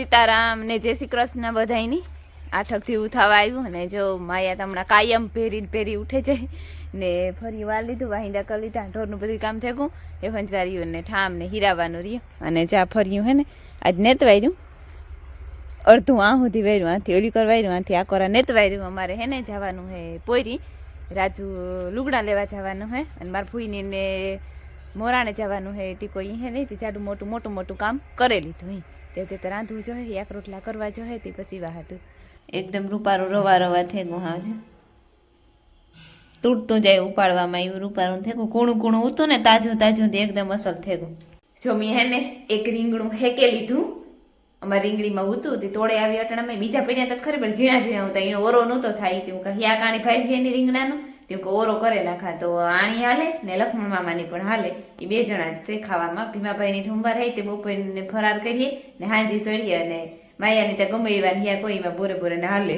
સીતારામ ને જય શ્રી કૃષ્ણ બધાયની આઠકથી ઉઠાવા આવ્યું અને જો માયા હમણાં કાયમ ભેરી ઉઠે જાય ને ફરી વાર લીધું વાહિંદા કરી લીધા ઢોરનું બધું કામ થઈ ગયું એ ફંચવાર્યું ને ઠામ ને હીરાવાનું રહ્યું અને ચા ફર્યું હે ને આજ નેત વાર્યું અડધું આ સુધી વાર્યું આથી ઓલી કર વાર્યું આથી આ કોરા નેત વાર્યું અમારે હે ને જવાનું હે પોયરી રાજુ લુગડા લેવા જવાનું હે અને મારા ફૂઈને ને મોરાણે જવાનું હે તી કોઈ હે નહીં તે જાડું મોટું કામ કરે લીધું તે જે રાંધવું જોઈએ એક રોટલા કરવા જોઈએ તે પછી વાહાટું એકદમ રૂપારું રવા થઈ ગયું હા છે તૂટતું જાય ઉપાડવામાં એવું રૂપારું થઈ ગયું કૂણું ઉતું ને તાજું એકદમ અસલ થઈ ગયું જો મેં હે ને એક રીંગણું હેકે લીધું અમારી રીંગણીમાં ઉતું તે તોડે આવી અટણામાં બીજા પડ્યા તો ખરી પણ ઝીણા હતા એનો ઓરો નહોતો થાય તેવું કે હિયા કાણી ભાઈ એની રીંગણાનું તેવું કે ઓરો કરે નાખા તો આણી હાલે ને લક્ષ્મણ મામાની પણ હાલે એ બે જણા જ છે ખાવામાં ભીમાભાઈની થુંબાર હોય તે બપોરને ફરાર કરીએ ને હાંજી સળીએ અને માયાની ત્યાં ગમે એવા હિયા કોઈમાં બોરે ને હાલે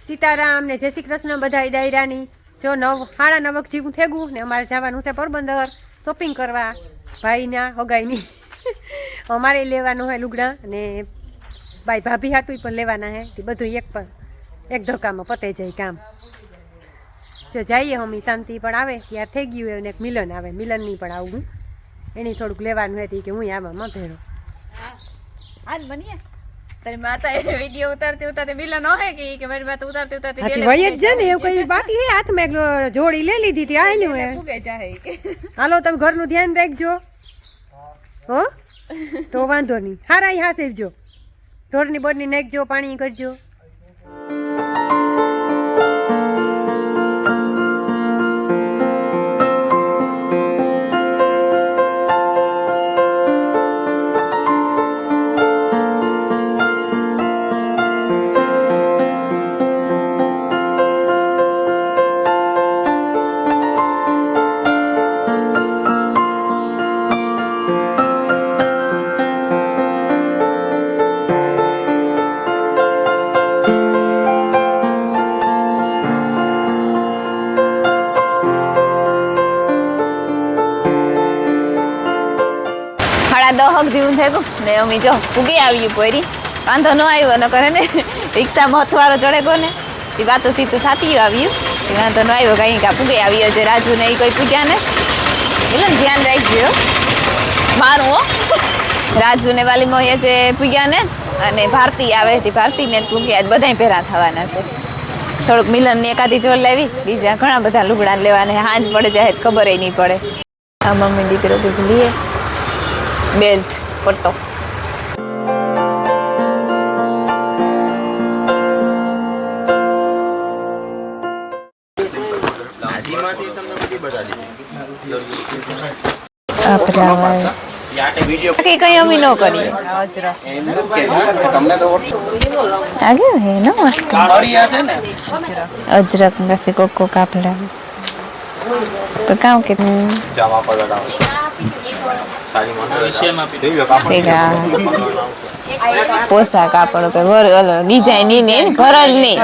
સીતારામ ને જય શ્રી કૃષ્ણ બધા ડાયરાની જો 9:30 જેવું થેગું ને અમારે જવાનું છે પોરબંદર શોપિંગ કરવા ભાઈના હોગાઈની અમારે લેવાનું હોય લુગડા અને ભાઈ ભાભી હાટું પણ લેવાના હે તે બધું એક ધોકામાં પતે જાય કામ જો જઈએ હમી શાંતિ પણ આવે ત્યાર થઈ ગયું હોય ને એક મિલન આવે મિલનની પણ આવું એની થોડુંક લેવાનું હતી કે હું આવામાં ભેરો હાલ બનીએ તારી માતા એ વિડિયો ઉતારતી મિલન હોય કે મારી માતા ઉતારતી વય જ ને એવું કઈ બાકી હે હાથમાં એક જોડી લઈ લીધી હતી આયનું હે પૂગે ચાહે હાલો તમે ઘરનું ધ્યાન રાખજો હો તો વાંધો નહીં હારા હા સેવજો ઢોરની બોરની નાખજો પાણી કરજો દહક જેવું થઈ ગયું ને અમે જો પૂગી આવ્યું પોરી વાંધો ન આવ્યો ન કરે ને રિક્ષામાં હથવારો ચડે ગયો ને તે વાતો સીધું થતી આવ્યું તે વાંધો ન આવ્યો કઈ કા પૂગે આવ્યો છે રાજુ ને એ કોઈ પૂગ્યા ને એટલે ધ્યાન રાખજો મારું હો રાજુ ને વાલી મોહે જે પૂગ્યા ને અને ભારતી આવે તે ભારતીને પૂગ્યા બધા ભેરા થવાના છે થોડુંક મિલન ને એકાદી જોડ લાવી બીજા ઘણા બધા લુગડા લેવાના હાંજ પડે જાય ખબર નહીં પડે આ મમ્મી દીકરો બધું લઈએ બેલ્ટ પટ્ટો કઈ અમે ન કરીએ અજરક બસ કોકો કાપડા પર કામ કે પોસા કાપડ ડિઝાઇન ની ભરલ ની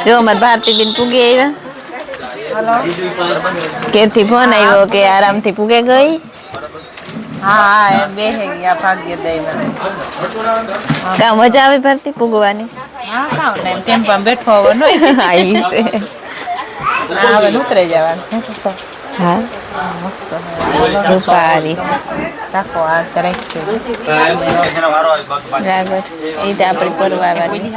જો અમાર ભારતી બેન પૂગે આવ્યા કેરથી ફોન આવ્યો કે આરામથી પૂગે ગઈ હા એમ બેહે ગયા ભાગ્ય દઈ કા મજા આવે ભરતી પૂગવાની હા કામ ને ટેમ્પામાં બેઠો હોવાનો આઈ છે હવે ઉતરી જવાનું હા મસ્ત રૂપારી રાખો આ કરે છે બરાબર એ તો આપણે પરવા વાળી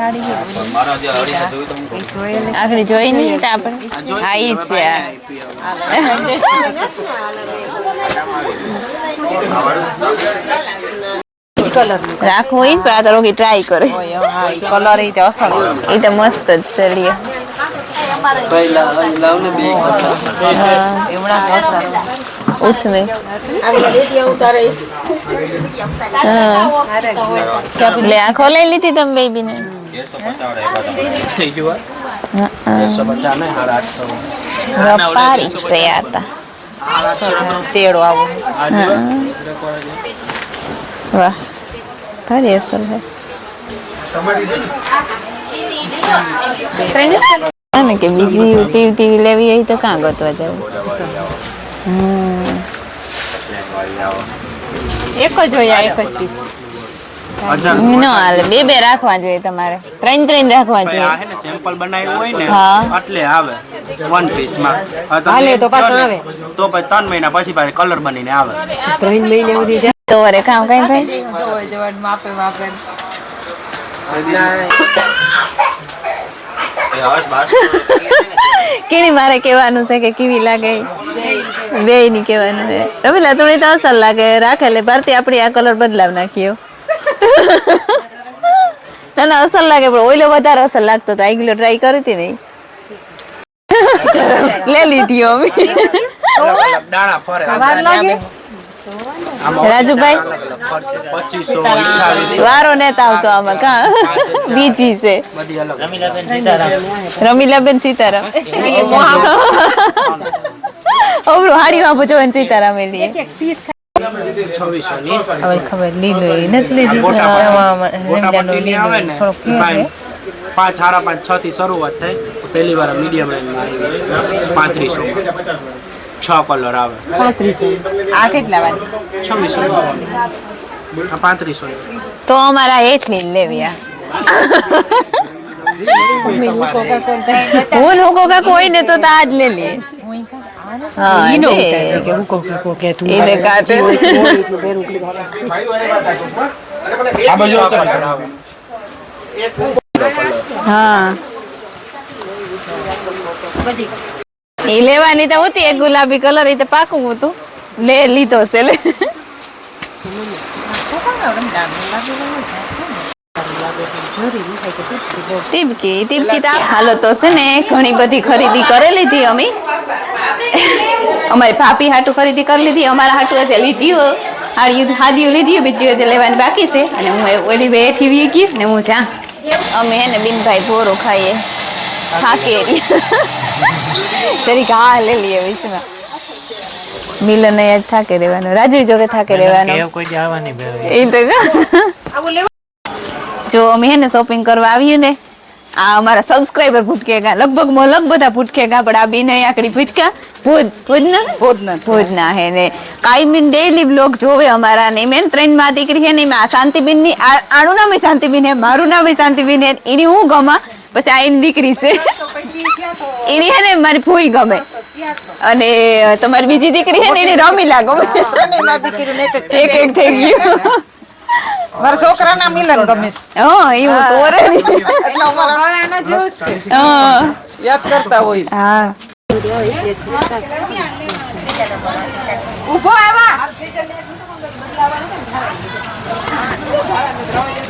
આખરી જોઈ નહીં તો આપણે હા ઈ જ છે રાખવું હોય પણ આ તો રોગી ટ્રાય કરે કલર એ તો અસર એ તો મસ્ત જ છે લ્યો ઉઠવે લે આ ખોલાઈ લીધી તમે બેબી ને રપારી છે આતા શેડો આવો વાહ ભારી અસર હે ને કે બીજી ટીવી લેવી હોય તો કાં ગોતવા જવું? એક જ હોય એક જ પીસ. નો હાલે, બે રાખવા જોઈએ તમારે, ત્રણ રાખવા જોઈએ. આ હે ને સેમ્પલ બનાવ્યું હોય ને હા. એટલે આવે વન પીસ માં. હવે તમે હાલે તો પાછું લ્યો ને, આવે. તો પછી 3 મહિના પછી પાછું કલર બનીને આવે. 3 મહિને સુધી જાય. તો વરે કામ કઈ ભાઈ કેની મારે કહેવાનું છે કે કેવી લાગે બે ની કહેવાનું છે. રમીલા થોડી તો અસર લાગે રાખે એટલે ભારતી આપણી આ કલર બદલાવ નાખ્યો. ના ના અસર લાગે પણ ઓઈલો વધારે અસર લાગતો તો આગલો ટ્રાય કરી હતી નહીં લે લીધી અમે. દાણા ફરે વાર લાગે. રાજુભાઈ 2500 2800 વારો નેતા આવતો આમાં કા બીજી છે બધી અલગ. રમીલાબેન સીતારામ ઓબરો હાડી વાપો જવાન સીતારામ એલી 2600 ની હવે ખબર લીલો એ નથી લીધી મોટા પટ્ટીની આવે ને 5 સાડા 5 6 થી શરૂઆત થાય. પહેલી વાર મીડિયમ રેન્જમાં આવી 3500 6 કલર આવે 35. આ કેટલા વાર? 2600 આ 3500 તો અમારા એટલી જ લેવી આ હું લોકો કા કોઈ ને તો આજ લે લે હા ઈનો લે. ઉતારે કે હું કહું કે તું એને કાઢે એટલું બેરું ઉકલી ઘરે. આ બાજુ કલર આવે. હા એ લેવાની તો હતી એક ગુલાબી કલર એ તો પાકું હતું લે લીધો છે લે ટીપકી તો હાલો તો છે ને ઘણી બધી ખરીદી કરેલી હતી અમે અમારી ભાભી હાટું ખરીદી કરી લીધી અમારા હાટું હશે લીધી હાદીઓ લીધી બીજી હશે લેવાની બાકી છે અને હું ઓલી બે એથી વી ગઈ ને હું જા અમે હે ને બિનભાઈ ભોરો ખાઈએ થાકે તરી કા લે લીએ વિચમાં મિલન યાદ થાકે રહેવાનો રાજુ જો કે થાકે રહેવાનો કોઈ જવાની બે એ તો જો અમે હે ને શોપિંગ કરવા આવ્યું ને આ અમારા સબસ્ક્રાઇબર ભૂટકેગા લગભગ બધા ભૂટકેગા પણ આ બેને આકડી ભૂટકા ભોજના હે ને કાયમીન ડેઈલી બ્લોગ જોવે અમારા ને મેન 3 માં દીકરી હે ને આ શાંતિબેન ની આનું નામ શાંતિબેન હે મારું નામ શાંતિબેન હે એની હું ગમા પછી આ એની દીકરી છે એની હે ને મારી ફૂઈ ગમે અને તમારી બીજી દીકરી હે ને એની રમીલા ગમે એક થઈ ગયું મારા છોકરાના મિલન ગમે છે. હા એવું તોરે એટલે અમારા હા યાદ કરતા હોય છે. હા ઊભો આવા.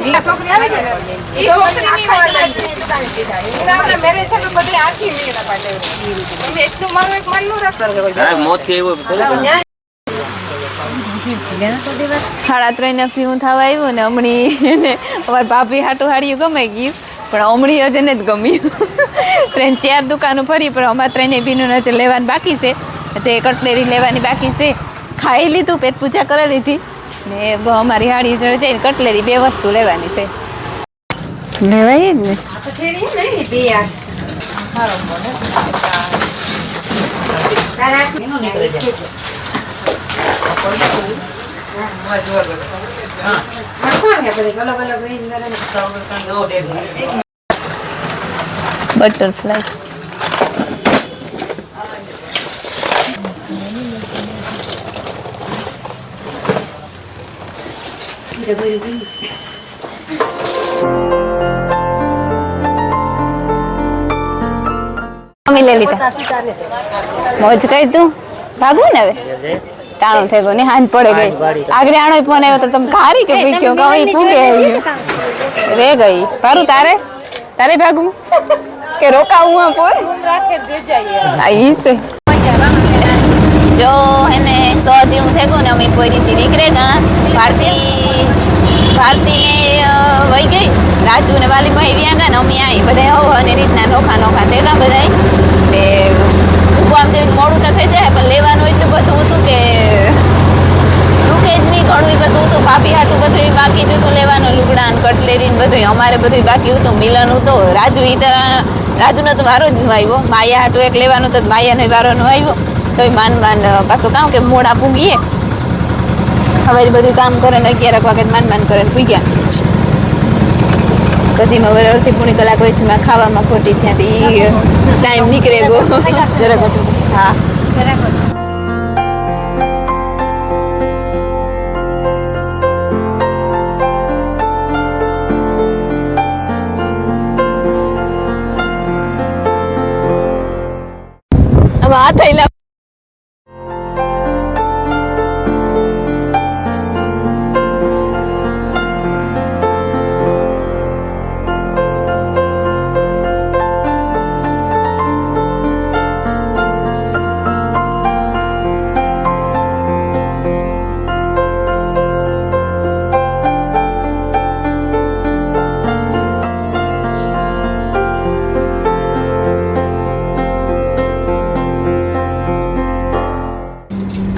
ઈ છોકરી આવી ગઈ ને? ઈ છોકરીની વાર લાગી. એના મેરેજ છે તો બધી આખી મેળા પાડે. તમે એટલું મારું એક મનનું રાખતો કે કોઈ મોત થી આવ્યો 3:30 થી હું થવા આવ્યું ને હમણી અમારી ભાભી હાટું હાડિયું ગમાઈ ગયું પણ હમણી હજે ને જ ગમ્યું 3-4 દુકાનો ફરી પણ અમારે 3 ભીનું હજે લેવાનું બાકી છે હજે કટલેરી લેવાની બાકી છે ખાઈ લીધું પેટ પૂજા કરી લીધી ને અમારી હાડી જોડે જઈને કટલેરી 2 વસ્તુ લેવાની છે લેવાય જ ને થેરી નહીં બે આ હારો મોને તારા કેનો નીકળે છે બટરફ્લાય અમે લઈ લીધા મોજ કઈ તું ભાગવું ને હવે ટાણું થઈ ગયું ને હાંજ પડે ગઈ આગળ આણો ફોન આવ્યો તો તમે ખારી કે પૂછ્યો કે અહીં પૂગે રે ગઈ પારું તારે ભાગવું કે રોકાવું આ પોર આઈ છે જો હેને 100 જેવું થઈ ગયું ને અમે પોરીથી નીકળે ગા ભારતીને વહી ગઈ રાજુ ને વાલીમાં આવ્યા ગયા ને અમે આવી બધા હવ અને રીતના નોખા થઈ ગયા બધા તે ઉભો આમ જઈને મોડું તો થઈ જાય પણ લેવાનું એટલું બધું હતું કે રૂકે જ નહીં ઘણું બધું હતું ભાભી હાટું બધું બાકી હતું લેવાનું લુગડા ને કટલેરી ને બધું અમારે બધું બાકી હતું મિલન હતું રાજુ ઈ તો રાજુનો તો વારો જ ન આવ્યો. માયા હાટું એક લેવાનું તો માયાનો વારો ન આવ્યો. તો માન પાછું કામ કે મોડા પૂગીએ. હવે બધું કામ કરે ને 11 વાગે માન કરે ને પૂગ્યા. પછી માં અડધી પૂણી કલાક વયસમાં ખાવામાં ખોટી ત્યાંથી ટાઈમ નીકળે ગયો. જરાક હા હવે આ થયેલા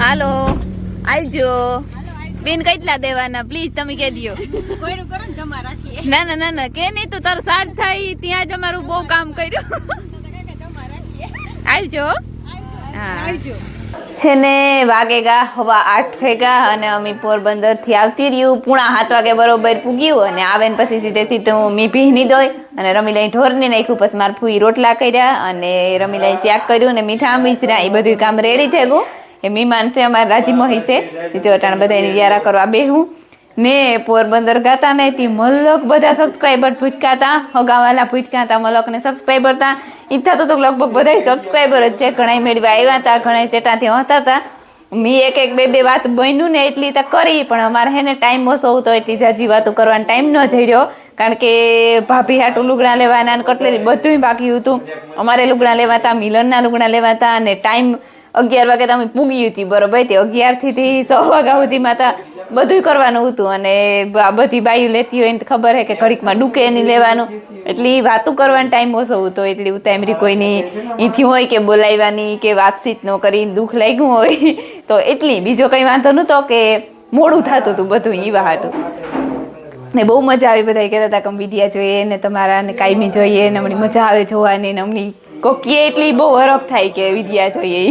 હાલો આવજો બેન કેટલા દેવાના પ્લીઝ તમે કહી દો. ના ના કે નહીં તો તારું સાથ થાય ત્યાં જ અમારું બહુ કામ કર્યું. આવજો હા એને વાગેગા હવા 8 થેગા અને અમે પોરબંદર થી આવતી રહ્યું 7:30 વાગે બરોબર પૂગ્યું અને આવે ને પછી સીધેથી તો મેં ભીની દોય અને રમીલાઈ ઢોરને નાખ્યું. પછી મારા ફૂઈ રોટલા કર્યા અને રમીલાઈ શાક કર્યું અને મીઠા મિશ્રા એ બધું કામ રેડી થઈ ગયું. એ મહેમાન છે અમારા રાજી મહી છે જો અટાણે બધાની વ્યારા કરવા બેહું ને પોરબંદર ગાતા ને તે મલક બધા સબસ્ક્રાઈબર ભૂટકાતા હગાવાલા ભૂટકાતા મલકને સબસ્ક્રાઈબર હતા ઈ થતું તો લગભગ બધા સબસ્ક્રાઈબર જ છે. ઘણા મેળવા આવ્યા હતા ઘણા સેટાથી હતા હતા. મેં એક બે વાત બન્યું ને એટલી તો કરી પણ અમારે હે ને ટાઈમ ઓછો હતો એટલી જાજી વાતો કરવાનો ટાઈમ ન જઈ રહ્યો. કારણ કે ભાભી હાટું લુગડા લેવાના ને કટલેરી બધું બાકી હતું. અમારે લુગડા લેવાતા મિલનના લુગડા લેવાતા અને ટાઈમ 11 વાગે તમે પૂગી હતી બરોબર. તે 11 થી 6 વાગ્યા સુધીમાં તો બધું કરવાનું હતું અને બધી બાયું લેતી હોય ને ખબર હે કે ઘડીકમાં ડૂકે નહીં લેવાનું એટલી વાતું કરવાનો ટાઈમ ઓછો હતો. એટલી ઉતામરી કોઈની ઈથી હોય કે બોલાવવાની કે વાતચીત ન કરીને દુઃખ લાગ્યું હોય તો એટલી બીજો કંઈ વાંધો નહોતો કે મોડું થતું હતું બધું ઈ વાતું ને બહુ મજા આવી. બધા કહેતા હતા કે વિડિયા જોઈએ ને તમારા ને કાયમી જોઈએ ને હમણાં મજા આવે જોવાની ને હમણાં કોકીએ એટલી બહુ હરખ થાય કે વિડિયા જોઈએ.